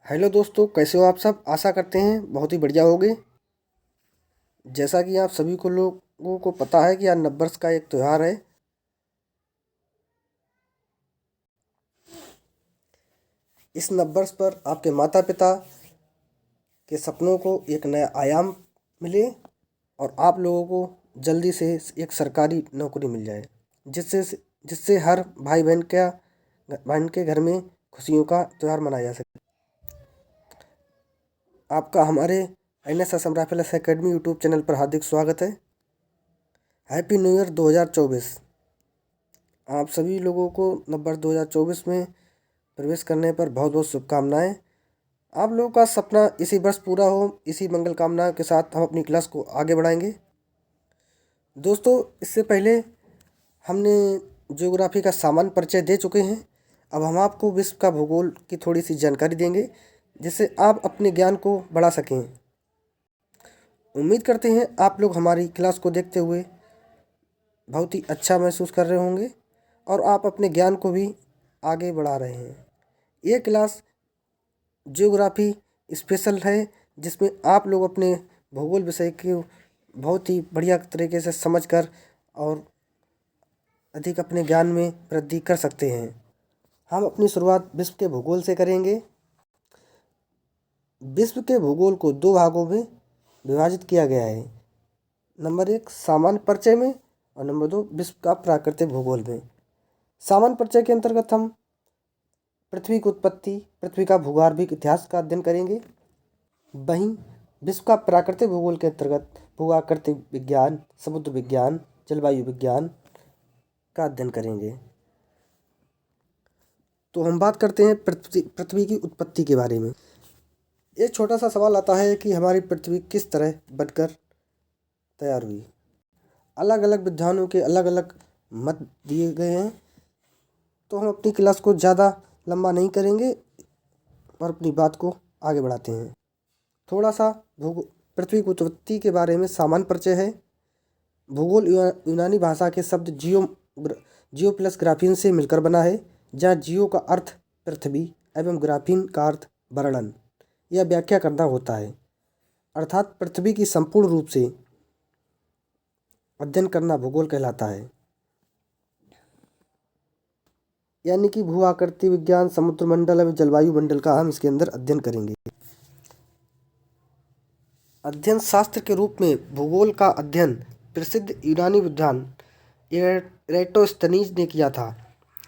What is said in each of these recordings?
Hello दोस्तों, कैसे हो आप सब। आशा करते हैं बहुत ही बढ़िया होगे। जैसा कि आप सभी को लोगों को पता है कि आज नववर्ष का एक त्यौहार है। इस नववर्ष पर आपके माता पिता के सपनों को एक नया आयाम मिले और आप लोगों को जल्दी से एक सरकारी नौकरी मिल जाए, जिससे जिससे हर भाई बहन के घर में खुशियों का त्यौहार मनाया जा सके। आपका हमारे NSS rifles academy YouTube channel पर हार्दिक स्वागत है। Happy new year 2024। आप सभी लोगों को नववर्ष 2024 में प्रवेश करने पर बहुत बहुत शुभकामनाएं। आप लोगों का सपना इसी वर्ष पूरा हो, इसी मंगल कामना के साथ हम अपनी क्लास को आगे बढ़ाएंगे। दोस्तों, इससे पहले हमने ज्योग्राफी का सामान्य परिचय दे चुके हैं। अब हम आपको विश्व का भूगोल की थोड़ी सी जानकारी देंगे, जिससे आप अपने ज्ञान को बढ़ा सकें। उम्मीद करते हैं आप लोग हमारी क्लास को देखते हुए बहुत ही अच्छा महसूस कर रहे होंगे और आप अपने ज्ञान को भी आगे बढ़ा रहे हैं। ये क्लास ज्योग्राफी स्पेशल है, जिसमें आप लोग अपने भूगोल विषय को बहुत ही बढ़िया तरीके से समझकर और अधिक अपने ज्ञान में वृद्धि कर सकते हैं। हम अपनी शुरुआत विश्व के भूगोल से करेंगे। विश्व के भूगोल को दो भागों में विभाजित किया गया है। नंबर 1 सामान्य परिचय में और नंबर 2 विश्व का प्राकृतिक भूगोल में। सामान्य परिचय के अंतर्गत हम पृथ्वी की उत्पत्ति, पृथ्वी का भूगर्भिक इतिहास का अध्ययन करेंगे। वहीं विश्व का प्राकृतिक भूगोल के अंतर्गत भूआकृतिक विज्ञान, समुद्र विज्ञान, जलवायु विज्ञान का अध्ययन करेंगे। तो हम बात करते हैं पृथ्वी की उत्पत्ति के बारे में। एक छोटा सा सवाल आता है कि हमारी पृथ्वी किस तरह बनकर तैयार हुई। अलग अलग विद्वानों के अलग अलग मत दिए गए हैं, तो हम अपनी क्लास को ज़्यादा लंबा नहीं करेंगे और अपनी बात को आगे बढ़ाते हैं। थोड़ा सा पृथ्वी की उत्पत्ति के बारे में सामान्य परिचय है। भूगोल यूनानी भाषा के शब्द जियो प्लस ग्राफीन से मिलकर बना है, जहाँ जियो का अर्थ पृथ्वी एवं ग्राफीन का अर्थ वर्णन या व्याख्या करना होता है। अर्थात पृथ्वी की संपूर्ण रूप से अध्ययन करना भूगोल कहलाता है। यानी कि भू आकृति विज्ञान, समुद्र मंडल एवं जलवायु मंडल का हम इसके अंदर अध्ययन करेंगे। अध्ययन शास्त्र के रूप में भूगोल का अध्ययन प्रसिद्ध यूनानी विद्वान एराटोस्थनीज ने किया था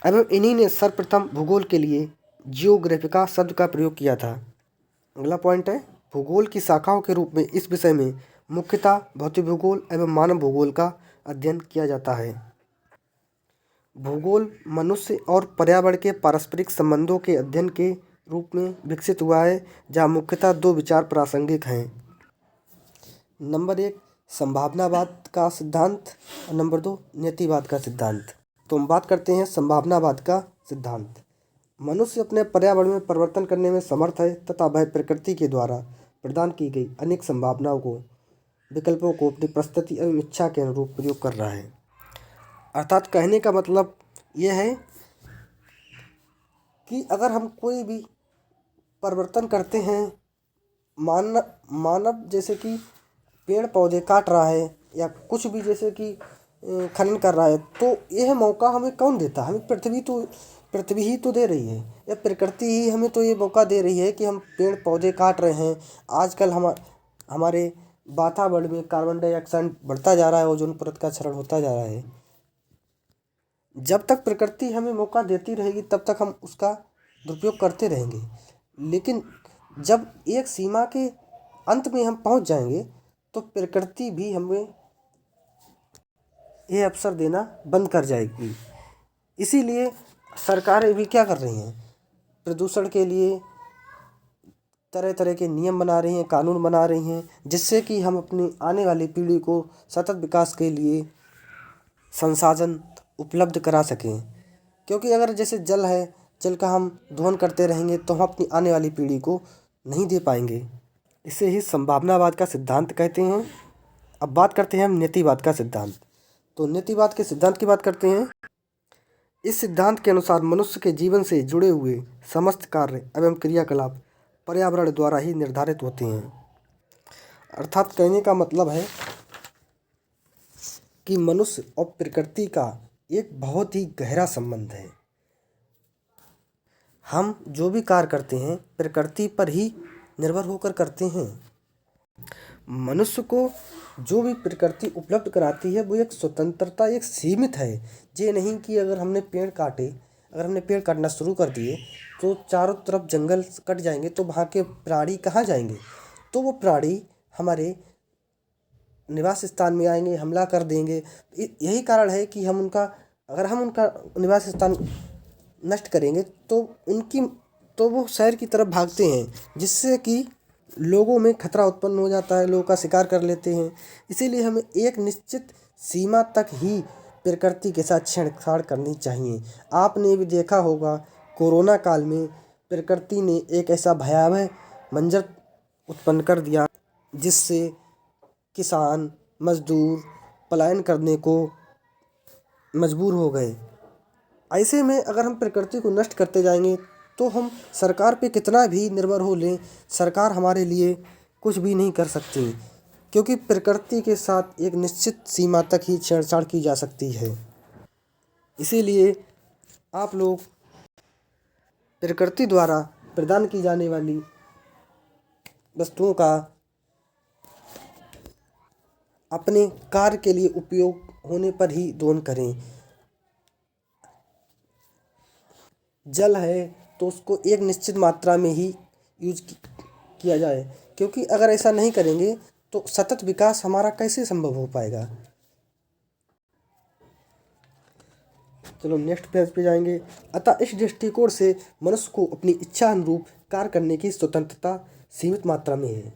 एवं इन्हीं ने सर्वप्रथम भूगोल के लिए जियोग्राफिका शब्द का प्रयोग किया था। अगला पॉइंट है, भूगोल की शाखाओं के रूप में इस विषय में मुख्यतः भौतिक भूगोल एवं मानव भूगोल का अध्ययन किया जाता है। भूगोल मनुष्य और पर्यावरण के पारस्परिक संबंधों के अध्ययन के रूप में विकसित हुआ है, जहाँ मुख्यतः दो विचार प्रासंगिक हैं। नंबर 1 संभावनावाद का सिद्धांत और नंबर 2 नियतिवाद का सिद्धांत। तो हम बात करते हैं संभावनावाद का सिद्धांत। मनुष्य अपने पर्यावरण में परिवर्तन करने में समर्थ है तथा वह प्रकृति के द्वारा प्रदान की गई अनेक संभावनाओं को, विकल्पों को अपनी परिस्थिति एवं इच्छा के अनुरूप प्रयोग कर रहा है। अर्थात कहने का मतलब यह है कि अगर हम कोई भी परिवर्तन करते हैं, मानव जैसे कि पेड़ पौधे काट रहा है या कुछ भी जैसे कि खनन कर रहा है, तो यह मौका हमें कौन देता है? हमें पृथ्वी ही तो दे रही है, या प्रकृति ही हमें तो ये मौका दे रही है कि हम पेड़ पौधे काट रहे हैं। आजकल हमारे वातावरण में कार्बन डाइऑक्साइड बढ़ता जा रहा है, ओजोन परत का क्षरण होता जा रहा है। जब तक प्रकृति हमें मौका देती रहेगी तब तक हम उसका दुरुपयोग करते रहेंगे, लेकिन जब एक सीमा के अंत में हम पहुंच जाएंगे तो प्रकृति भी हमें ये अवसर देना बंद कर जाएगी। इसीलिए सरकारें भी क्या कर रही हैं, प्रदूषण के लिए तरह तरह के नियम बना रही हैं, कानून बना रही हैं, जिससे कि हम अपनी आने वाली पीढ़ी को सतत विकास के लिए संसाधन उपलब्ध करा सकें। क्योंकि अगर जैसे जल है, जल का हम दोहन करते रहेंगे तो हम अपनी आने वाली पीढ़ी को नहीं दे पाएंगे। इसे ही संभावनावाद का सिद्धांत कहते हैं। अब बात करते हैं हम नीतिवाद का सिद्धांत। तो नीतिवाद के सिद्धांत की बात करते हैं। इस सिद्धांत के अनुसार मनुष्य के जीवन से जुड़े हुए समस्त कार्य एवं क्रियाकलाप पर्यावरण द्वारा ही निर्धारित होते हैं। अर्थात कहने का मतलब है कि मनुष्य और प्रकृति का एक बहुत ही गहरा संबंध है। हम जो भी कार्य करते हैं प्रकृति पर ही निर्भर होकर करते हैं। मनुष्य को जो भी प्रकृति उपलब्ध कराती है वो एक स्वतंत्रता, एक सीमित है। ये नहीं कि अगर हमने पेड़ काटना शुरू कर दिए तो चारों तरफ जंगल कट जाएंगे तो वहाँ के प्राणी कहाँ जाएंगे, तो वो प्राणी हमारे निवास स्थान में आएंगे, हमला कर देंगे। यही कारण है कि अगर हम उनका निवास स्थान नष्ट करेंगे तो वो शहर की तरफ भागते हैं, जिससे कि लोगों में खतरा उत्पन्न हो जाता है, लोगों का शिकार कर लेते हैं। इसीलिए हमें एक निश्चित सीमा तक ही प्रकृति के साथ छेड़छाड़ करनी चाहिए। आपने भी देखा होगा कोरोना काल में प्रकृति ने एक ऐसा भयावह मंजर उत्पन्न कर दिया जिससे किसान मजदूर पलायन करने को मजबूर हो गए। ऐसे में अगर हम प्रकृति को नष्ट करते जाएंगे तो हम सरकार पे कितना भी निर्भर हो लें, सरकार हमारे लिए कुछ भी नहीं कर सकती, क्योंकि प्रकृति के साथ एक निश्चित सीमा तक ही छेड़छाड़ की जा सकती है। इसीलिए आप लोग प्रकृति द्वारा प्रदान की जाने वाली वस्तुओं का अपने कार्य के लिए उपयोग होने पर ही दोहन करें। जल है तो उसको एक निश्चित मात्रा में ही यूज किया जाए, क्योंकि अगर ऐसा नहीं करेंगे तो सतत विकास हमारा कैसे संभव हो पाएगा। चलो नेक्स्ट पेज पे जाएंगे। अतः इस दृष्टिकोण से मनुष्य को अपनी इच्छा अनुरूप कार्य करने की स्वतंत्रता सीमित मात्रा में है।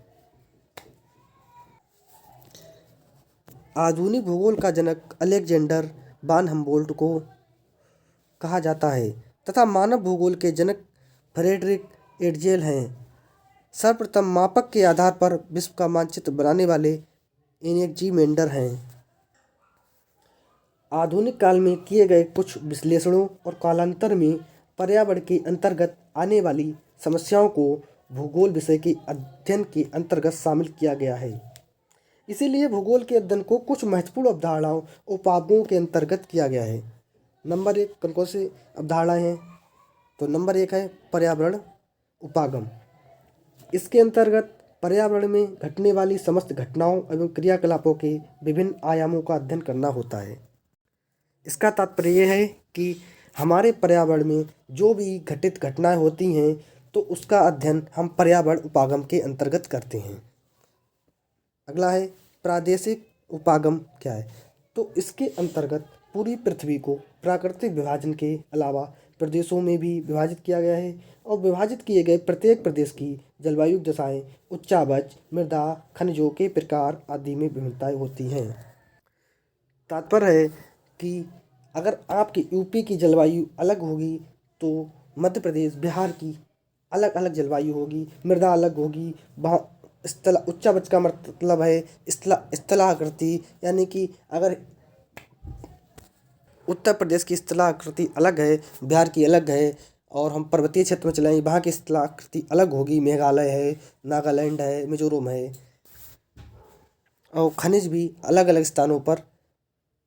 आधुनिक भूगोल का जनक अलेक्जेंडर वान हम्बोल्ट को कहा जाता है तथा मानव भूगोल के जनक फ्रेडरिक एडजेल हैं। सर्वप्रथम मापक के आधार पर विश्व का मानचित्र बनाने वाले एनएजी मेंडर हैं। आधुनिक काल में किए गए कुछ विश्लेषणों और कालांतर में पर्यावरण के अंतर्गत आने वाली समस्याओं को भूगोल विषय के अध्ययन के अंतर्गत शामिल किया गया है। इसीलिए भूगोल के अध्ययन को कुछ महत्वपूर्ण अवधारणाओं और उपागमों के अंतर्गत किया गया है। नंबर 1 कौन कौन सी अवधारणाएं हैं, तो नंबर 1 है पर्यावरण उपागम। इसके अंतर्गत पर्यावरण में घटने वाली समस्त घटनाओं एवं क्रियाकलापों के विभिन्न आयामों का अध्ययन करना होता है। इसका तात्पर्य यह है कि हमारे पर्यावरण में जो भी घटित घटनाएं होती हैं तो उसका अध्ययन हम पर्यावरण उपागम के अंतर्गत करते हैं। अगला है प्रादेशिक उपागम क्या है, तो इसके अंतर्गत पूरी पृथ्वी को प्राकृतिक विभाजन के अलावा प्रदेशों में भी विभाजित किया गया है और विभाजित किए गए प्रत्येक प्रदेश की जलवायु दशाएं, उच्चावच, मृदा, खनिजों के प्रकार आदि में विभिन्नताएं होती हैं। तात्पर्य है कि अगर आपकी यूपी की जलवायु अलग होगी तो मध्य प्रदेश, बिहार की अलग अलग जलवायु होगी, मृदा अलग होगी। वहाँ उच्चावच का मतलब है स्थलाकृति, यानी कि अगर उत्तर प्रदेश की स्थलाकृति अलग है, बिहार की अलग है, और हम पर्वतीय क्षेत्र में चलें वहाँ की स्थलाकृति अलग होगी। मेघालय है, नागालैंड है, मिजोरम है, और खनिज भी अलग अलग स्थानों पर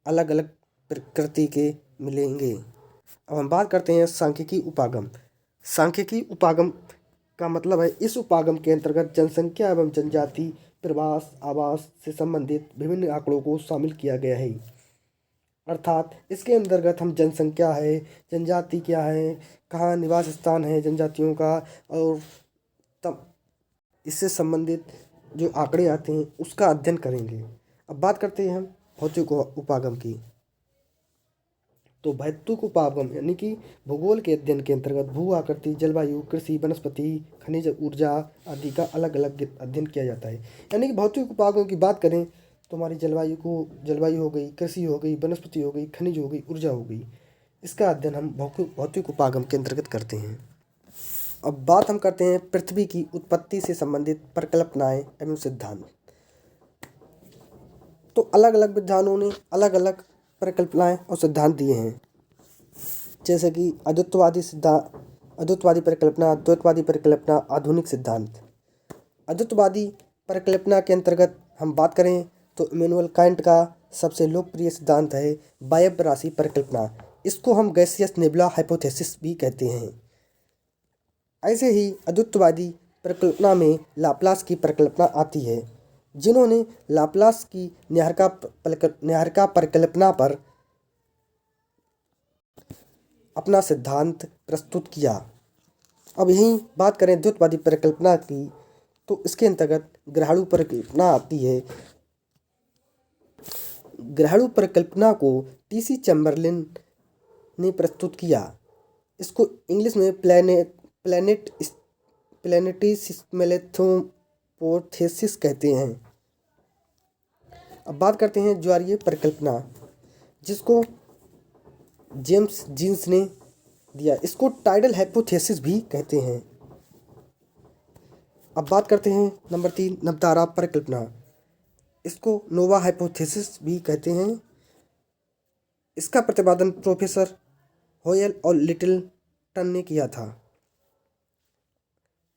अलग अलग प्रकृति के मिलेंगे। अब हम बात करते हैं सांख्यिकी उपागम। सांख्यिकी उपागम का मतलब है इस उपागम के अंतर्गत जनसंख्या एवं जनजाति, प्रवास, आवास से संबंधित विभिन्न आंकड़ों को शामिल किया गया है। अर्थात इसके अंतर्गत हम जनसंख्या है, जनजाति क्या है, कहाँ निवास स्थान है जनजातियों का, और तब इससे संबंधित जो आंकड़े आते हैं उसका अध्ययन करेंगे। अब बात करते हैं हम भौतिक उपागम की। तो भौतिक उपागम यानी कि भूगोल के अध्ययन के अंतर्गत भू आकृति, जलवायु, कृषि, वनस्पति, खनिज, ऊर्जा आदि का अलग अलग अध्ययन किया जाता है। यानी कि भौतिक उपागम की बात करें तो हमारी जलवायु हो गई, कृषि हो गई, वनस्पति हो गई, खनिज हो गई, ऊर्जा हो गई, इसका अध्ययन हम भौतिक उपागम के अंतर्गत करते हैं। अब बात हम करते हैं पृथ्वी की उत्पत्ति से संबंधित परिकल्पनाएं एवं सिद्धांत। तो अलग अलग विद्वानों ने अलग अलग परिकल्पनाएं और सिद्धांत दिए हैं, जैसे कि अद्वैतवादी सिद्धांत अद्वैतवादी परिकल्पना। अद्वैतवादी परिकल्पना आधुनिक सिद्धांत। अद्वैतवादी परिकल्पना के अंतर्गत हम बात करें तो इमैनुअल कांट का सबसे लोकप्रिय सिद्धांत है वायव्य राशि परिकल्पना। इसको हम गैसियस नेबुला हाइपोथेसिस भी कहते हैं। ऐसे ही अद्वैतवादी परिकल्पना में लाप्लास की परिकल्पना आती है, जिन्होंने लाप्लास की न्यायिका परिकल्पना पर अपना सिद्धांत प्रस्तुत किया। अब यहीं बात करें अद्वैतवादी परिकल्पना की तो इसके अंतर्गत ग्रहाणु परिकल्पना आती है। ग्रहाणु परिकल्पना को टीसी चैम्बरलिन ने प्रस्तुत किया। इसको इंग्लिश में प्लैनेटरी सिस्मेलेथोपोथेसिस कहते हैं। अब बात करते हैं ज्वारीय परिकल्पना, जिसको जेम्स जीन्स ने दिया। इसको टाइडल हाइपोथेसिस भी कहते हैं। अब बात करते हैं नंबर 3 नवतारा परिकल्पना। इसको नोवा हाइपोथेसिस भी कहते हैं। इसका प्रतिपादन प्रोफेसर होयल और लिटिलटन ने किया था।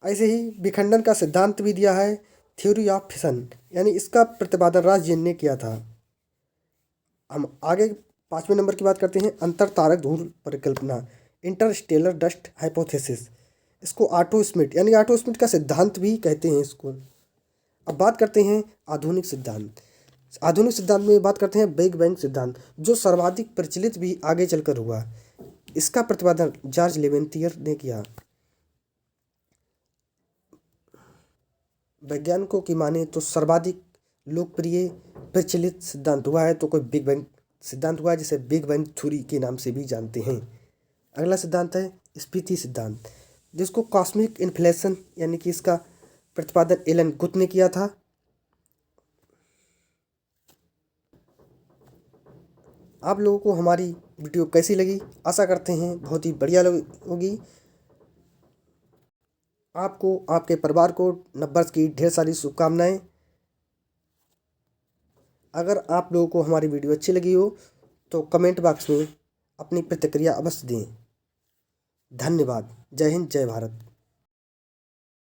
ऐसे ही विखंडन का सिद्धांत भी दिया है, थ्योरी ऑफ फिशन, यानी इसका प्रतिपादन रासजेन ने किया था। हम आगे 5वें नंबर की बात करते हैं अंतर तारक धूल परिकल्पना, इंटरस्टेलर डस्ट हाइपोथेसिस। इसको ऑटो स्मिथ यानी ऑटो स्मिथ का सिद्धांत भी कहते हैं इसको। अब बात करते हैं आधुनिक सिद्धांत। आधुनिक सिद्धांत में बात करते हैं बिग बैंग सिद्धांत, जो सर्वाधिक प्रचलित भी आगे चलकर हुआ। इसका प्रतिपादन जॉर्ज लेवेंतियर ने किया। वैज्ञानिकों की माने तो सर्वाधिक लोकप्रिय प्रचलित सिद्धांत हुआ है तो कोई बिग बैंग सिद्धांत हुआ है, जिसे बिग बैंग थ्योरी के नाम से भी जानते हैं। अगला सिद्धांत है स्फीति सिद्धांत, जिसको कॉस्मिक इन्फ्लेशन यानी कि इसका प्रतिपादन एलन गुथ ने किया था। आप लोगों को हमारी वीडियो कैसी लगी? आशा करते हैं बहुत ही बढ़िया होगी। आपको, आपके परिवार को नववर्ष की ढेर सारी शुभकामनाएं। अगर आप लोगों को हमारी वीडियो अच्छी लगी हो तो कमेंट बॉक्स में अपनी प्रतिक्रिया अवश्य दें। धन्यवाद। जय हिंद, जय भारत।